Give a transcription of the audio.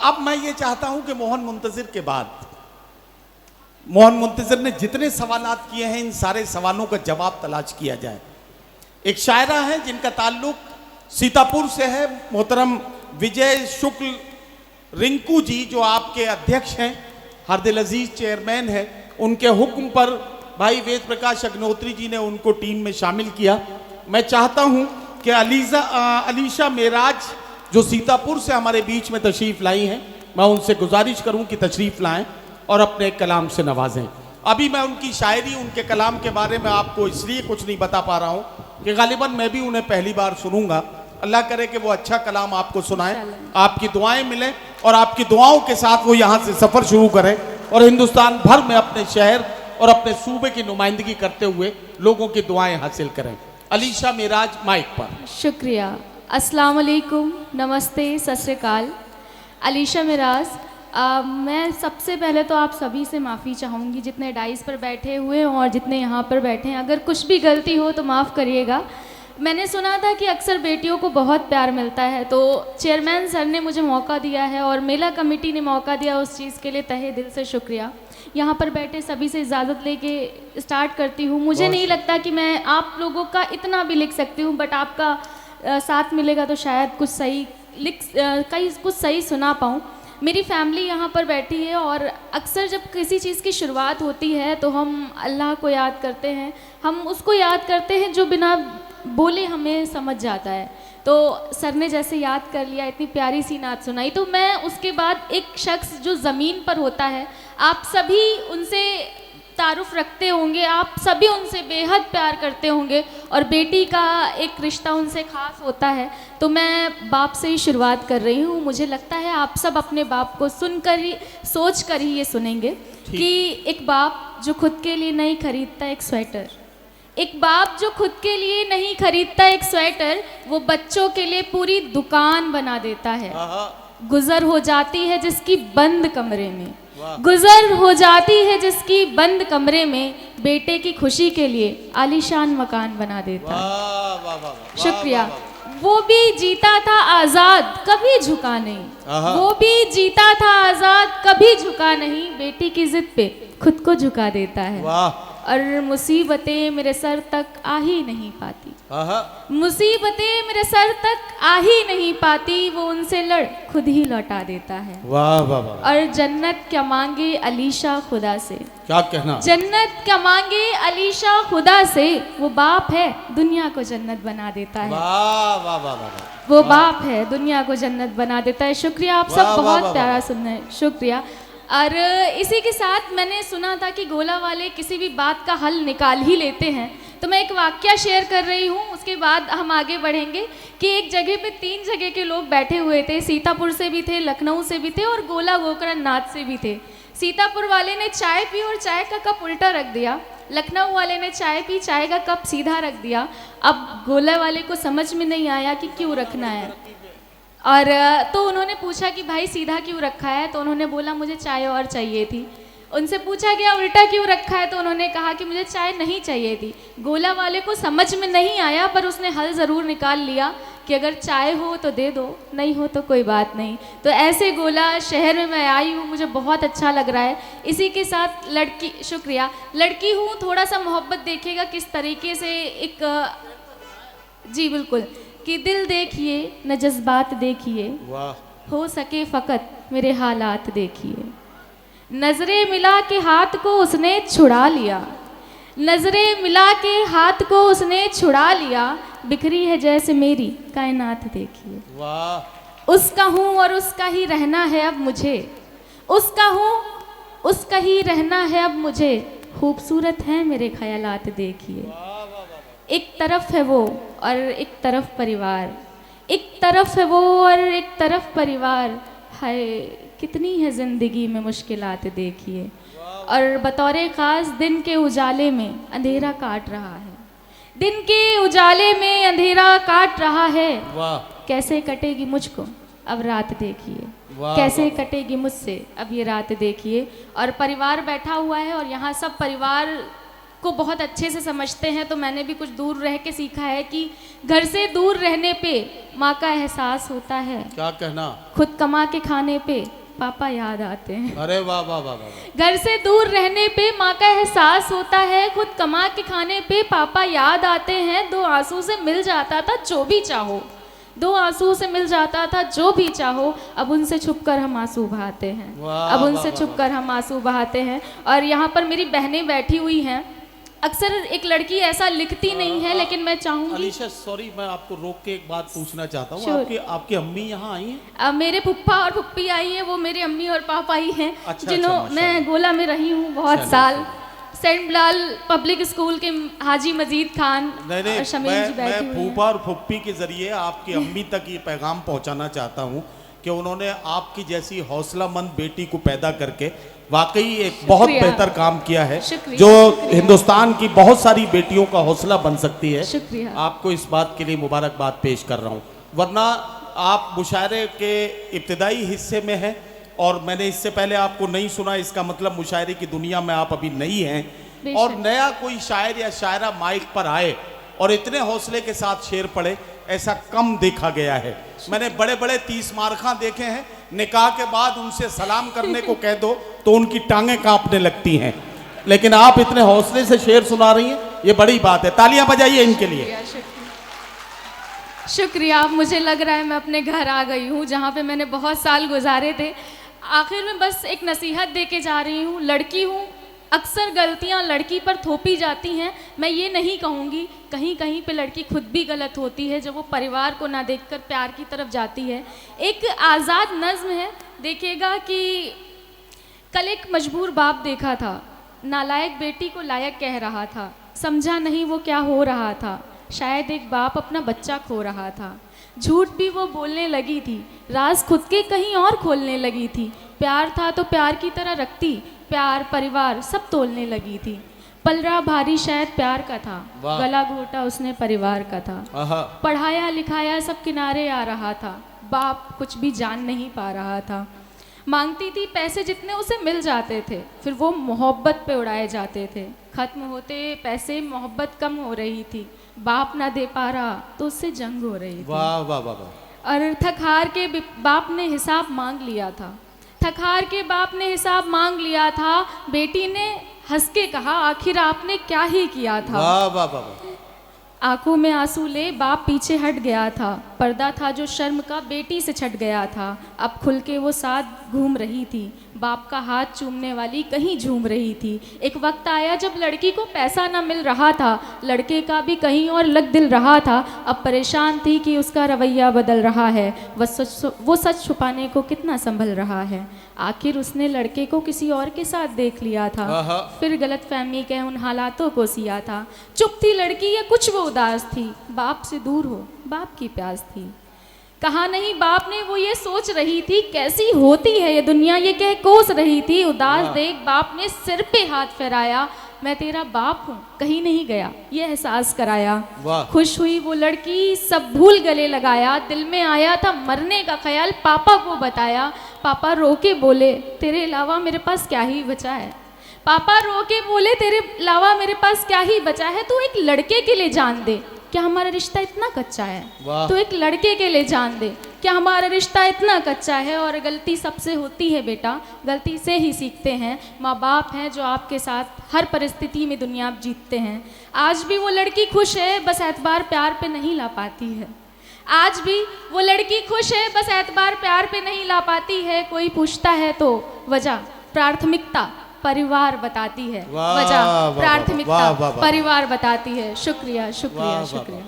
अब मैं ये चाहता हूं कि मोहन मुंतजिर के बाद, मोहन मुंतजिर ने जितने सवालात किए हैं इन सारे सवालों का जवाब तलाश किया जाए। एक शायरा है जिनका ताल्लुक सीतापुर से है, मोहतरम विजय शुक्ल रिंकू जी, जो आपके अध्यक्ष हैं, हरदिल अजीज चेयरमैन है, उनके हुक्म पर भाई वेद प्रकाश अग्निहोत्री जी ने उनको टीम में शामिल किया। मैं चाहता हूं कि अलीशा मेराज जो सीतापुर से हमारे बीच में तशरीफ़ लाई हैं, मैं उनसे गुजारिश करूं कि तशरीफ़ लाएं और अपने कलाम से नवाजें। अभी मैं उनकी शायरी, उनके कलाम के बारे में आपको इसलिए कुछ नहीं बता पा रहा हूं कि गालिबन मैं भी उन्हें पहली बार सुनूंगा। अल्लाह करे कि वो अच्छा कलाम आपको सुनाएं, आपकी दुआएं मिलें और आपकी दुआओं के साथ वो यहाँ से सफ़र शुरू करें और हिंदुस्तान भर में अपने शहर और अपने सूबे की नुमाइंदगी करते हुए लोगों की दुआएं हासिल करें। अलीशा मेराज माइक पर। शुक्रिया। अस्सलाम वालेकुम, नमस्ते, सत श्री अकाल। अलीशा मेराज, मैं सबसे पहले तो आप सभी से माफ़ी चाहूँगी जितने डाइस पर बैठे हुए हों और जितने यहाँ पर बैठे हैं। अगर कुछ भी गलती हो तो माफ़ करिएगा। मैंने सुना था कि अक्सर बेटियों को बहुत प्यार मिलता है, तो चेयरमैन सर ने मुझे मौका दिया है और मेला कमेटी ने मौका दिया, उस चीज़ के लिए तहे दिल से शुक्रिया। यहाँ पर बैठे सभी से इजाज़त लेके स्टार्ट करती हूँ। मुझे नहीं लगता कि मैं आप लोगों का इतना भी लिख सकती हूँ, बट आपका साथ मिलेगा तो शायद कुछ सही कुछ सही सुना पाऊँ। मेरी फैमिली यहाँ पर बैठी है और अक्सर जब किसी चीज़ की शुरुआत होती है तो हम अल्लाह को याद करते हैं, हम उसको याद करते हैं जो बिना बोले हमें समझ जाता है। तो सर ने जैसे याद कर लिया, इतनी प्यारी सी नात सुनाई, तो मैं उसके बाद एक शख्स जो ज़मीन पर होता है, आप सभी उनसे तारुफ रखते होंगे, आप सभी उनसे बेहद प्यार करते होंगे और बेटी का एक रिश्ता उनसे ख़ास होता है। तो मैं बाप से ही शुरुआत कर रही हूँ। मुझे लगता है आप सब अपने बाप को सुनकर ही, सोच कर ही ये सुनेंगे कि एक बाप जो खुद के लिए नहीं खरीदता एक स्वेटर, एक बाप जो खुद के लिए नहीं खरीदता एक स्वेटर, वो बच्चों के लिए पूरी दुकान बना देता है। गुजर हो जाती है जिसकी बंद कमरे में, गुजर हो जाती है जिसकी बंद कमरे में, बेटे की खुशी के लिए आलीशान मकान बना देता है। शुक्रिया। वो भी जीता था आज़ाद, कभी झुका नहीं। वो भी जीता था आज़ाद, कभी झुका नहीं, बेटी की जिद पे खुद को झुका देता है। और मुसीबतें मेरे सर तक आ ही नहीं पाती, मुसीबतें मेरे सर तक आ ही नहीं पाती, वो उनसे लड़ खुद ही लौटा देता है। वाह वाह वाह। और जन्नत क्या मांगे अलीशा खुदा से, क्या कहना, जन्नत क्या मांगे अलीशा खुदा से, वो बाप है दुनिया को जन्नत बना देता है। वाह वाह वाह वाह। वो बाप है दुनिया को जन्नत बना देता है। शुक्रिया, आप सब बहुत प्यारा सुन रहे हैं, शुक्रिया। और इसी के साथ मैंने सुना था कि गोला वाले किसी भी बात का हल निकाल ही लेते हैं, तो मैं एक वाकया शेयर कर रही हूँ, उसके बाद हम आगे बढ़ेंगे। कि एक जगह पे 3 जगह के लोग बैठे हुए थे, सीतापुर से भी थे, लखनऊ से भी थे और गोला गोकर्ण नाथ से भी थे। सीतापुर वाले ने चाय पी और चाय का कप उल्टा रख दिया, लखनऊ वाले ने चाय पी, चाय का कप सीधा रख दिया। अब गोला वाले को समझ में नहीं आया कि क्यों रखना है, और तो उन्होंने पूछा कि भाई सीधा क्यों रखा है, तो उन्होंने बोला मुझे चाय और चाहिए थी। उनसे पूछा गया उल्टा क्यों रखा है, तो उन्होंने कहा कि मुझे चाय नहीं चाहिए थी। गोला वाले को समझ में नहीं आया, पर उसने हल ज़रूर निकाल लिया कि अगर चाय हो तो दे दो, नहीं हो तो कोई बात नहीं। तो ऐसे गोला शहर में मैं आई हूँ, मुझे बहुत अच्छा लग रहा है। इसी के साथ लड़की, शुक्रिया, लड़की हूँ, थोड़ा सा मोहब्बत देखिएगा किस तरीके से एक, जी बिल्कुल, कि दिल देखिए न जज्बात देखिए, हो सके फ़कत मेरे हालात देखिए। नज़रें मिला के हाथ को उसने छुड़ा लिया, नज़रें मिला के हाथ को उसने छुड़ा लिया, बिखरी है जैसे मेरी कायनात देखिए। उसका हूँ और उसका ही रहना है अब मुझे, उसका हूँ उसका ही रहना है अब मुझे, खूबसूरत है मेरे ख्यालात देखिए। एक तरफ है वो और एक तरफ परिवार, एक तरफ है वो और एक तरफ परिवार, हाय कितनी है ज़िंदगी में मुश्किलात देखिए। और बतौर ख़ास दिन के उजाले में अंधेरा काट रहा है, दिन के उजाले में अंधेरा काट रहा है, कैसे कटेगी मुझको अब रात देखिए, कैसे कटेगी मुझसे अब ये रात देखिए। और परिवार बैठा हुआ है और यहाँ सब परिवार को बहुत अच्छे से समझते हैं, तो मैंने भी कुछ दूर रह के सीखा है कि घर से दूर रहने पे माँ का एहसास होता है। क्या कहना? खुद कमा के खाने पे पापा याद आते हैं। अरे वाह वाह वाह वाह। घर से दूर रहने पे माँ का एहसास होता है, खुद कमा के खाने पे पापा याद आते हैं। दो आंसू से मिल जाता था जो भी चाहो, दो आंसू से मिल जाता था जो भी चाहो, अब उनसे छुपकर हम आंसू बहाते हैं, अब उनसे छुपकर हम आंसू बहाते हैं। और यहाँ पर मेरी बहनें बैठी हुई हैं। अक्सर एक लड़की ऐसा लिखती नहीं है, लेकिन मैं चाहूंगी। अलीशा सॉरी, मैं आपको रोक के एक बात पूछना चाहता हूँ। Sure. आपकी अम्मी यहाँ आई हैं? मेरे फुप्पा और फुप्पी आई हैं, वो मेरी अम्मी और पापा ही हैं। अच्छा, जिन्हों मैं गोला में रही हूँ बहुत साल। सेंट बिलाल पब्लिक स्कूल के हाजी मजीद खान और शमीम जी बैठी हुई हैं। मैं फूफा और फुप्पी के जरिए आपकी अम्मी तक ये पैगाम पहुँचाना चाहता हूँ कि उन्होंने आपकी जैसी हौसलामंद बेटी को पैदा करके वाकई एक बहुत बेहतर काम किया है, जो हिंदुस्तान की बहुत सारी बेटियों का हौसला बन सकती है। शुक्रिया। आपको इस बात के लिए मुबारकबाद पेश कर रहा हूँ। वरना आप मुशायरे के इब्तिदाई हिस्से में हैं और मैंने इससे पहले आपको नहीं सुना, इसका मतलब मुशायरे की दुनिया में आप अभी नहीं हैं। और नया कोई शायर या शायरा माइक पर आए और इतने हौसले के साथ शेर पढ़े, ऐसा कम देखा गया है। मैंने बड़े बड़े 30 मारखा देखे हैं, निकाह के बाद उनसे सलाम करने को कह दो तो उनकी टांगें कांपने लगती हैं, लेकिन आप इतने हौसले से शेर सुना रही हैं, ये बड़ी बात है। तालियां बजाइए इनके लिए। शुक्रिया। मुझे लग रहा है मैं अपने घर आ गई हूँ, जहाँ पे मैंने बहुत साल गुजारे थे। आखिर में बस एक नसीहत दे के जा रही हूँ। लड़की हूँ, अक्सर गलतियाँ लड़की पर थोपी जाती हैं। मैं ये नहीं कहूँगी, कहीं कहीं पे लड़की खुद भी गलत होती है, जब वो परिवार को ना देखकर प्यार की तरफ जाती है। एक आज़ाद नज़्म है, देखिएगा कि कल एक मजबूर बाप देखा था, नालायक बेटी को लायक कह रहा था, समझा नहीं वो क्या हो रहा था। शायद एक बाप अपना बच्चा खो रहा था। झूठ भी वो बोलने लगी थी, राज खुद के कहीं और खोलने लगी थी। प्यार था तो प्यार की तरह रखती, प्यार परिवार सब तोलने लगी थी। पलरा भारी शायद प्यार का था, गला घोटा उसने परिवार का था। पढ़ाया लिखाया सब किनारे आ रहा था, बाप कुछ भी जान नहीं पा रहा था। मांगती थी पैसे जितने उसे मिल जाते थे, फिर वो मोहब्बत पे उड़ाए जाते थे। खत्म होते पैसे मोहब्बत कम हो रही थी, बाप ना दे पा रहा तो उससे जंग हो रही थी। वाह वाह वाह वाह। और थकहार के बाप ने हिसाब मांग लिया था, थकहार के बाप ने हिसाब मांग लिया था। बेटी ने हंस के कहा, आखिर आपने क्या ही किया था। वाह वाह वाह। आंखों में आंसू ले बाप पीछे हट गया था, पर्दा था जो शर्म का बेटी से छट गया था। अब खुल के वो साथ घूम रही थी, बाप का हाथ चूमने वाली कहीं झूम रही थी। एक वक्त आया जब लड़की को पैसा ना मिल रहा था, लड़के का भी कहीं और लग दिल रहा था। अब परेशान थी कि उसका रवैया बदल रहा है, वो सच छुपाने को कितना संभल रहा है। आखिर उसने लड़के को किसी और के साथ देख लिया था, फिर गलतफहमी के उन हालातों को सिया था। चुप थी लड़की या कुछ वो उदास थी, बाप से दूर हो बाप की प्यास थी। कहा नहीं बाप ने वो ये सोच रही थी, कैसी होती है ये दुनिया ये कह कोस रही थी। उदास देख बाप ने सिर पे हाथ फेराया, मैं तेरा बाप हूँ कहीं नहीं गया ये एहसास कराया। खुश हुई वो लड़की सब भूल गले लगाया, दिल में आया था मरने का ख्याल पापा को बताया। पापा रो के बोले तेरे अलावा मेरे पास क्या ही बचा है, पापा रो के बोले तेरे अलावा मेरे पास क्या ही बचा है। तू एक लड़के के लिए जान दे, क्या हमारा रिश्ता इतना कच्चा है। तो एक लड़के के लिए जान दे, क्या हमारा रिश्ता इतना कच्चा है। और गलती सबसे होती है बेटा, गलती से ही सीखते हैं। माँ बाप हैं जो आपके साथ हर परिस्थिति में दुनिया आप जीतते हैं। आज भी वो लड़की खुश है, बस एतबार प्यार पे नहीं ला पाती है। आज भी वो लड़की खुश है, बस एतबार प्यार पे नहीं ला पाती है। कोई पूछता है तो वजह प्राथमिकता परिवार बताती है, वजह प्राथमिकता परिवार बताती है। शुक्रिया शुक्रिया शुक्रिया।